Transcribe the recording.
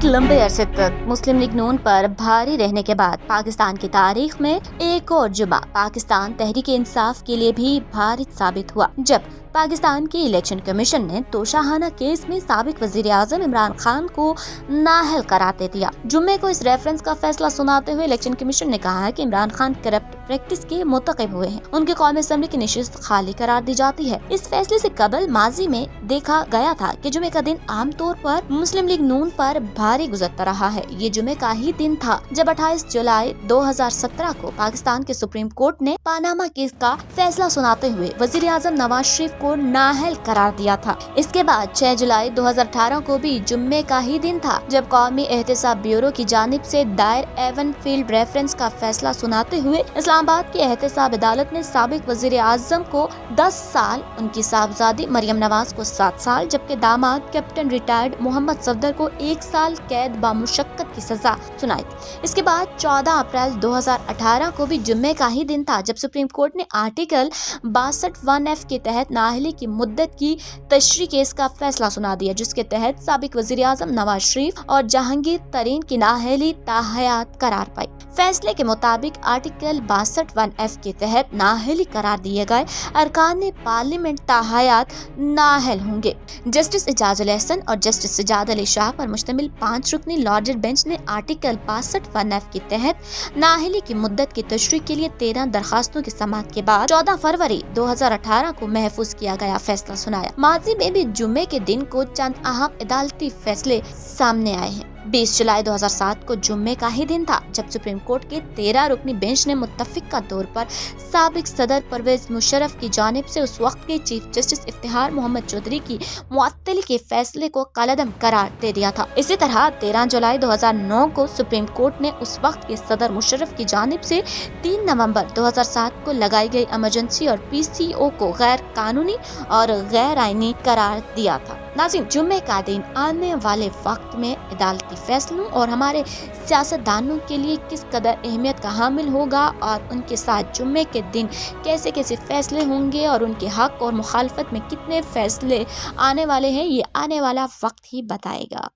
लंबे अरसे तक मुस्लिम लीग नून पर भारी रहने के बाद पाकिस्तान की तारीख में एक और जुमा पाकिस्तान तहरीक इंसाफ के लिए भी भारी साबित हुआ, जब पाकिस्तान के इलेक्शन कमीशन ने तोशाखाना केस में साबिक वजीर आजम इमरान खान को नाअहल करार दे दिया। जुम्मे को इस रेफरेंस का फैसला सुनाते हुए इलेक्शन कमीशन ने कहा है कि इमरान खान करप्ट प्रैक्टिस के मुर्तकिब हुए हैं, उनके कौमी असम्बली की नशिस्त खाली करार दी जाती है। इस फैसले से कबल माजी में देखा गया था कि जुमे का दिन आमतौर पर मुस्लिम लीग नून पर भारी गुजरता रहा है। ये जुमे का ही दिन था जब 28 जुलाई 2017 को पाकिस्तान के सुप्रीम कोर्ट ने पानामा केस का फैसला सुनाते हुए वजीर आजम नवाज शरीफ को नाअहल करार दिया था। इसके बाद 6 जुलाई 2018 को भी जुम्मे का ही दिन था जब कौमी एहतसाब ब्यूरो की जानिब से दायर एवन फील्ड रेफरेंस का फैसला सुनाते हुए इस्लामाबाद की एहतसाब अदालत ने साबिक वजीर आजम को 10 साल, उनकी साहबजादी मरियम नवाज को 7 साल, जबकि दामाद कैप्टन रिटायर्ड मोहम्मद सफदर को 1 साल कैद बामुशक्कत की सजा सुनाई। इसके बाद 14 अप्रैल 2018 को भी जुम्मे का ही दिन था जब सुप्रीम कोर्ट ने आर्टिकल 62(1)(f) के तहत नाअहली की मुद्दत की तशरीह केस का फैसला सुना दिया, जिसके तहत साबिक वजीर आजम नवाज शरीफ और जहांगीर तरीन की नाअहली ताहयात करार पाई। फैसले के मुताबिक आर्टिकल 62(1)(f) के तहत नाअहली करार दिए गए अरकान पार्लियामेंट ताहयात नाअहल होंगे। जस्टिस एजाजुल एहसन और जस्टिस सजाद अली शाह पर मुश्तमिल 5 रुकनी लॉर्डर बेंच ने आर्टिकल 62(1)(f) के तहत नाअहली की मुद्दत की तशरीह के लिए 13 दरखास्तों की समाअत के बाद 14 फरवरी 2018 को महफूज किया गया फैसला सुनाया। माजी में भी जुम्मे के दिन को चंद अहम अदालती फैसले सामने आए हैं। 20 जुलाई 2007 को जुम्मे का ही दिन था जब सुप्रीम कोर्ट के 13 रुकनी बेंच ने मुत्तफिका तौर पर साबिक सदर परवेज मुशर्रफ की जानिब से उस वक्त के चीफ जस्टिस इफ्तिखार मोहम्मद चौधरी की मुअत्तली के फैसले को कलअदम करार दे दिया था। इसी तरह 13 जुलाई 2009 को सुप्रीम कोर्ट ने उस वक्त के सदर मुशर्रफ की जानिब से 3 नवंबर 2007 को लगाई गई इमरजेंसी और PCO को गैर कानूनी और गैर आईनी करार दिया था। नाज़रीन, जुम्मे का दिन आने वाले वक्त में अदालती फैसलों और हमारे सियासतदानों के लिए किस कदर अहमियत का हामिल होगा और उनके साथ जुम्मे के दिन कैसे कैसे फैसले होंगे और उनके हक और मुखालफत में कितने फैसले आने वाले हैं, ये आने वाला वक्त ही बताएगा।